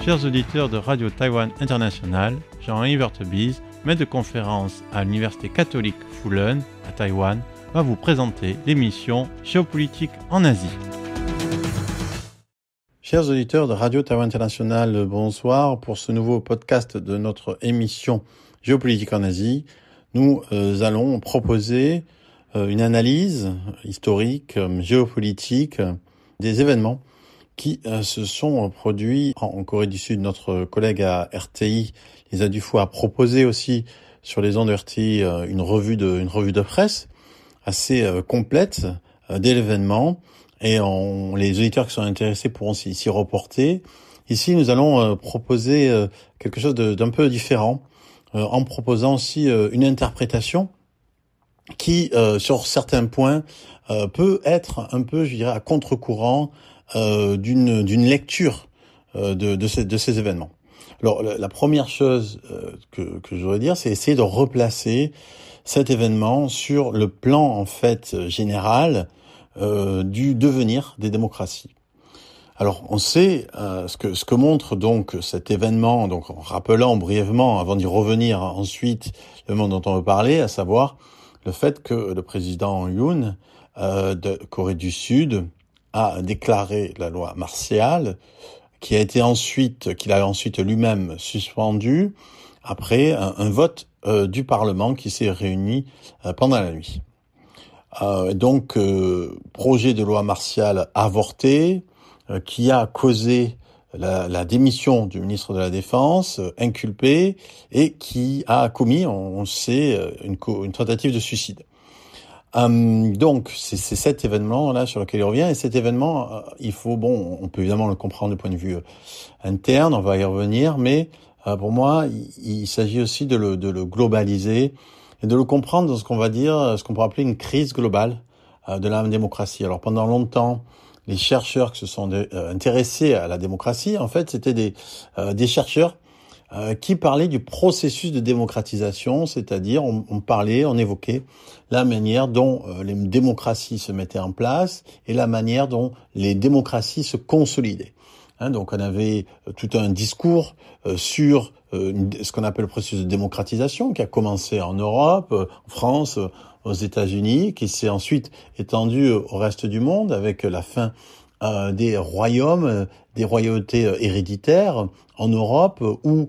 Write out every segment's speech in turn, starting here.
Chers auditeurs de Radio Taïwan International, Jean-Yves Vertebise, maître de conférence à l'Université catholique Fulun à Taïwan, va vous présenter l'émission Géopolitique en Asie. Chers auditeurs de Radio Taïwan International, bonsoir. Pour ce nouveau podcast de notre émission Géopolitique en Asie, nous allons proposer une analyse historique, géopolitique des événements qui se sont produits en Corée du Sud. Notre collègue à RTI, Lisa Dufour, a proposé aussi sur les ondes de RTI une revue de presse assez complète de l'événement, et les auditeurs qui sont intéressés pourront s'y reporter. Ici, nous allons proposer quelque chose d'un peu différent, en proposant aussi une interprétation qui, sur certains points, peut être un peu, je dirais, à contre-courant d'une lecture de ces événements. Alors, la première chose que je voudrais dire, c'est essayer de replacer cet événement sur le plan, en fait, général du devenir des démocraties. Alors, on sait ce que montre donc cet événement, donc en rappelant brièvement, avant d'y revenir ensuite, le moment dont on veut parler, à savoir le fait que le président Yoon de Corée du Sud a déclaré la loi martiale, qu'il a ensuite lui-même suspendu après un vote du Parlement qui s'est réuni pendant la nuit. Donc, projet de loi martiale avorté, qui a causé la démission du ministre de la Défense, inculpé, et qui a commis, on sait, une tentative de suicide. Donc, c'est cet événement-là sur lequel il revient, et cet événement, on peut évidemment le comprendre du point de vue interne, on va y revenir, mais pour moi, il s'agit aussi de le globaliser et de le comprendre dans ce qu'on pourrait appeler une crise globale de la démocratie. Alors, pendant longtemps, les chercheurs qui se sont intéressés à la démocratie, en fait, c'était des chercheurs qui parlait du processus de démocratisation, c'est-à-dire on évoquait la manière dont les démocraties se mettaient en place et la manière dont les démocraties se consolidaient. Donc on avait tout un discours sur ce qu'on appelle le processus de démocratisation qui a commencé en Europe, en France, aux États-Unis, qui s'est ensuite étendu au reste du monde avec la fin des royaumes, des royautés héréditaires en Europe, où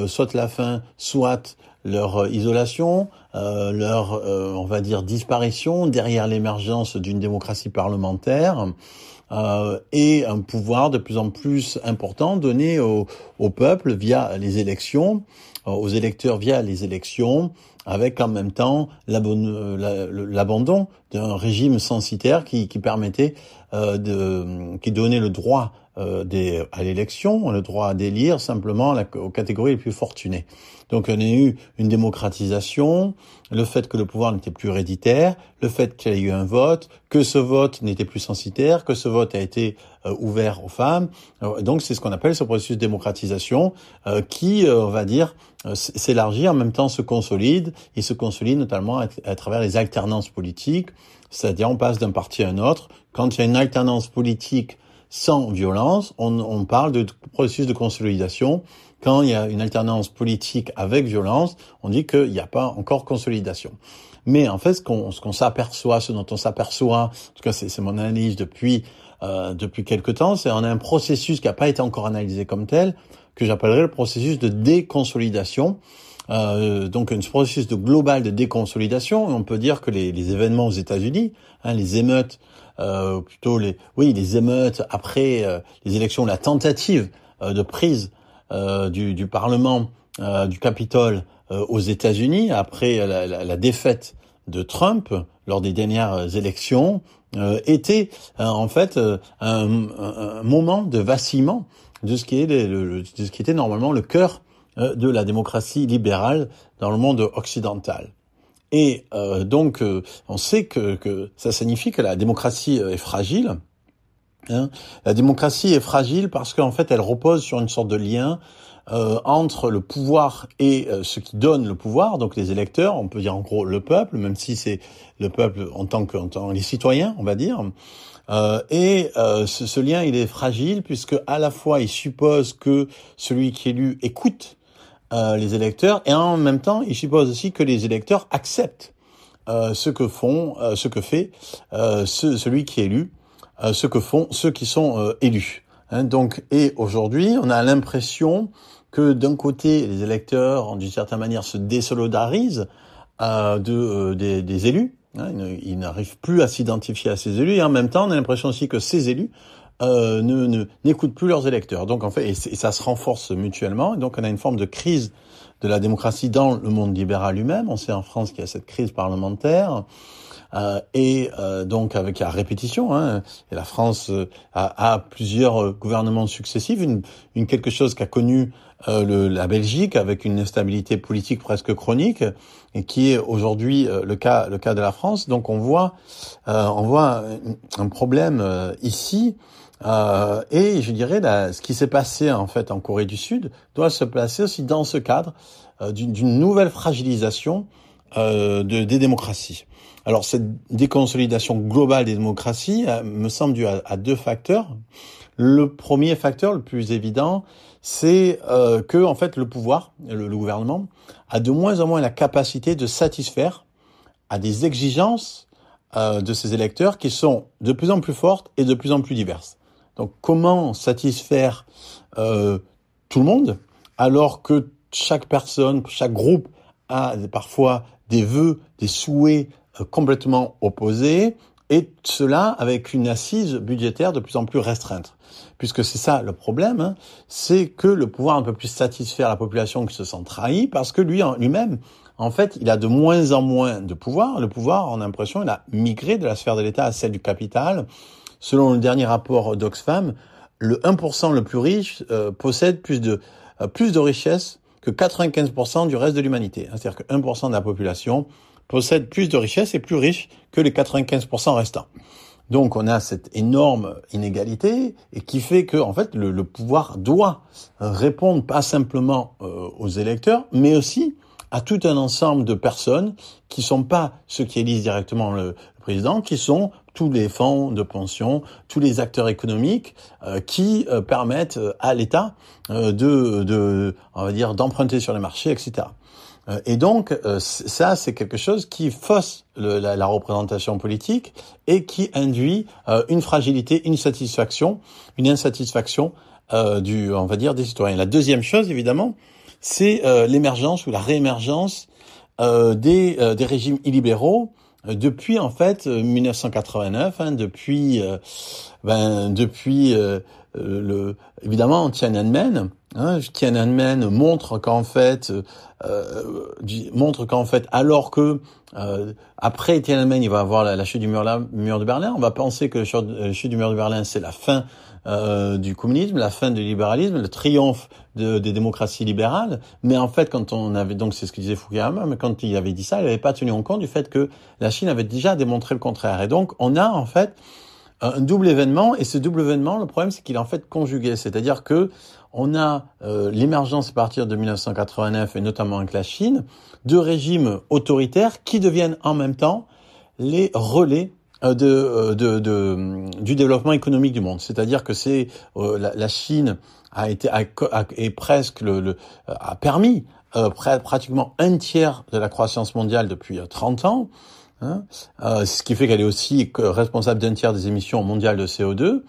soit la fin, soit leur isolation, on va dire disparition derrière l'émergence d'une démocratie parlementaire, et un pouvoir de plus en plus important donné au peuple via les élections, aux électeurs via les élections, avec en même temps l'abandon d'un régime censitaire qui permettait qui donnait le droit à l'élection, le droit d'élire simplement aux catégories les plus fortunées. Donc on a eu une démocratisation, le fait que le pouvoir n'était plus héréditaire, le fait qu'il y ait eu un vote, que ce vote n'était plus censitaire, que ce vote a été ouvert aux femmes. Donc c'est ce qu'on appelle ce processus de démocratisation qui, on va dire, s'élargit, en même temps se consolide, et se consolide notamment à travers les alternances politiques, c'est-à-dire on passe d'un parti à un autre. Quand il y a une alternance politique sans violence, on parle de processus de consolidation. Quand il y a une alternance politique avec violence, on dit qu'il n'y a pas encore consolidation. Mais en fait, ce dont on s'aperçoit, en tout cas c'est mon analyse depuis quelque temps, c'est on a un processus qui n'a pas été encore analysé comme tel, que j'appellerais le processus de déconsolidation. Donc un processus global de déconsolidation. Et on peut dire que les événements aux États-Unis, les émeutes, les émeutes après les élections, la tentative de prise du Parlement, du Capitole aux États-Unis après la défaite de Trump lors des dernières élections, était en fait un moment de vacillement de ce qui était normalement le cœur de la démocratie libérale dans le monde occidental. Et donc on sait que ça signifie que la démocratie est fragile. La démocratie est fragile parce qu'en fait elle repose sur une sorte de lien entre le pouvoir et ceux qui donnent le pouvoir, donc les électeurs, on peut dire en gros le peuple, même si c'est le peuple en tant que les citoyens, on va dire. Ce lien, il est fragile puisque à la fois il suppose que celui qui est élu écoute les électeurs et en même temps il suppose aussi que les électeurs acceptent ce que fait celui qui est élu, ce que font ceux qui sont élus. Donc, et aujourd'hui, on a l'impression que d'un côté, les électeurs, d'une certaine manière, se désolidarisent des élus. Ils n'arrivent plus à s'identifier à ces élus, et en même temps, on a l'impression aussi que ces élus n'écoutent plus leurs électeurs. Donc, en fait, et ça se renforce mutuellement. Et donc, on a une forme de crise de la démocratie dans le monde libéral lui-même. On sait en France qu'il y a cette crise parlementaire. Donc avec la répétition, et la France a plusieurs gouvernements successifs, une quelque chose qu'a connu la Belgique avec une instabilité politique presque chronique et qui est aujourd'hui le cas de la France. Donc on voit un problème ici. Et je dirais ce qui s'est passé en fait en Corée du Sud doit se placer aussi dans ce cadre d'une nouvelle fragilisation des démocraties. Alors cette déconsolidation globale des démocraties me semble due à deux facteurs. Le premier facteur, le plus évident, c'est que en fait le pouvoir, le gouvernement, a de moins en moins la capacité de satisfaire à des exigences de ses électeurs qui sont de plus en plus fortes et de plus en plus diverses. Donc comment satisfaire tout le monde alors que chaque personne, chaque groupe a parfois des vœux, des souhaits complètement opposés, et cela avec une assise budgétaire de plus en plus restreinte. Puisque c'est ça le problème, c'est que le pouvoir ne peut plus satisfaire la population qui se sent trahie, parce que lui-même, en fait, il a de moins en moins de pouvoir. Le pouvoir, on a l'impression, il a migré de la sphère de l'État à celle du capital. Selon le dernier rapport d'Oxfam, le 1% le plus riche possède plus de richesses que 95% du reste de l'humanité. C'est-à-dire que 1% de la population possède plus de richesses et plus riche que les 95% restants. Donc on a cette énorme inégalité et qui fait que en fait le pouvoir doit répondre pas simplement aux électeurs, mais aussi à tout un ensemble de personnes qui sont pas ceux qui élisent directement le président, qui sont tous les fonds de pension, tous les acteurs économiques qui permettent à l'État on va dire, d'emprunter sur les marchés, etc. Et donc, ça, c'est quelque chose qui fausse la représentation politique et qui induit une fragilité, une insatisfaction on va dire, des citoyens. La deuxième chose, évidemment, c'est l'émergence ou la réémergence des régimes illibéraux depuis en fait 1989, depuis évidemment Tiananmen. Tiananmen montre qu'en fait, alors que après Tiananmen, il va y avoir la chute du mur de Berlin. On va penser que la chute du mur de Berlin, c'est la fin du communisme, la fin du libéralisme, le triomphe des démocraties libérales. Mais en fait, quand on avait, donc c'est ce que disait Fukuyama, mais quand il avait dit ça, il n'avait pas tenu en compte du fait que la Chine avait déjà démontré le contraire. Et donc, on a en fait un double événement, et ce double événement, le problème, c'est qu'il est en fait conjugué. C'est-à-dire que on a l'émergence à partir de 1989, et notamment avec la Chine, de régimes autoritaires qui deviennent en même temps les relais du développement économique du monde. C'est-à-dire que la Chine a permis pratiquement un tiers de la croissance mondiale depuis 30 ans. Ce qui fait qu'elle est aussi responsable d'un tiers des émissions mondiales de CO2.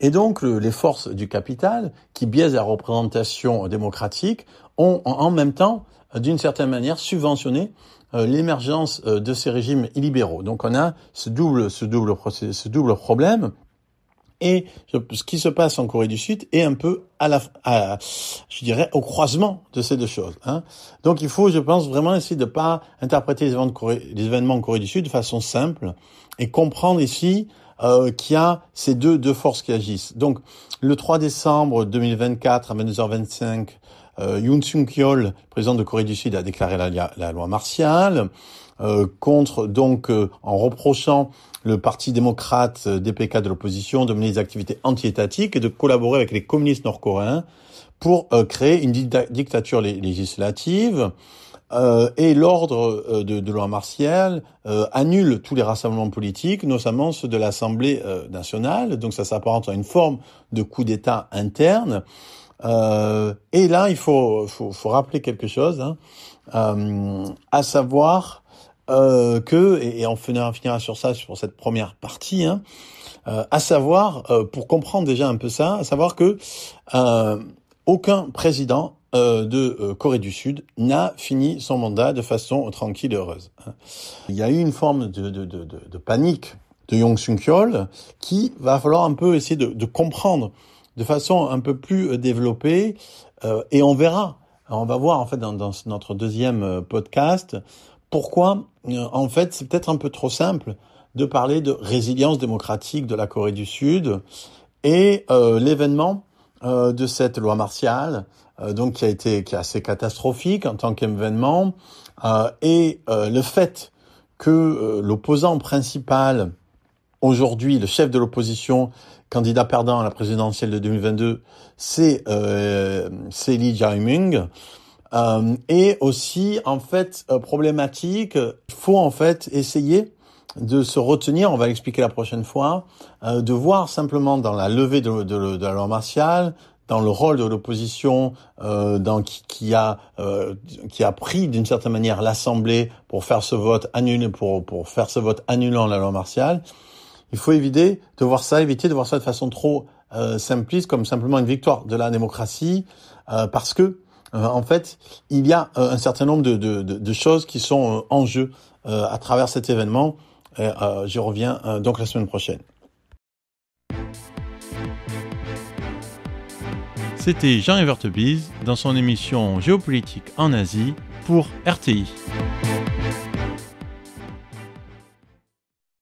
Et donc, les forces du capital, qui biaisent la représentation démocratique, ont en même temps, d'une certaine manière, subventionné l'émergence de ces régimes illibéraux. Donc, on a ce double problème. Et ce qui se passe en Corée du Sud est un peu je dirais, au croisement de ces deux choses. Donc il faut, je pense, vraiment essayer de pas interpréter les événements en Corée du Sud de façon simple et comprendre ici qu'il y a ces deux forces qui agissent. Donc le 3 décembre 2024 à 22h25, Yoon Suk-yeol, président de Corée du Sud, a déclaré la loi martiale contre en reprochant le parti démocrate DPK de l'opposition de mener des activités anti-étatiques et de collaborer avec les communistes nord-coréens pour créer une dictature législative. Et l'ordre de loi martiale annule tous les rassemblements politiques, notamment ceux de l'Assemblée nationale. Donc ça s'apparente à une forme de coup d'État interne. Et là, il faut rappeler quelque chose, à savoir et on finira sur ça, sur cette première partie, à savoir, pour comprendre déjà un peu ça, à savoir que aucun président de Corée du Sud n'a fini son mandat de façon tranquille et heureuse. Il y a eu une forme de panique de Yoon Suk-yeol qui va falloir un peu essayer de comprendre de façon un peu plus développée, et on verra. On va voir en fait dans notre deuxième podcast pourquoi en fait c'est peut-être un peu trop simple de parler de résilience démocratique de la Corée du Sud et l'événement de cette loi martiale, donc qui est assez catastrophique en tant qu'événement, et le fait que l'opposant principal aujourd'hui, le chef de l'opposition, candidat perdant à la présidentielle de 2022, c'est Lee Jae-myung, et aussi en fait problématique. Il faut en fait essayer de se retenir, on va l'expliquer la prochaine fois, de voir simplement dans la levée de la loi martiale, dans le rôle de l'opposition, qui a pris d'une certaine manière l'Assemblée pour faire ce vote annulant la loi martiale. Il faut éviter de voir ça de façon trop simpliste, comme simplement une victoire de la démocratie, parce que en fait, il y a un certain nombre de choses qui sont en jeu à travers cet événement. Je reviens donc la semaine prochaine. C'était Jean Evertebise dans son émission Géopolitique en Asie pour RTI.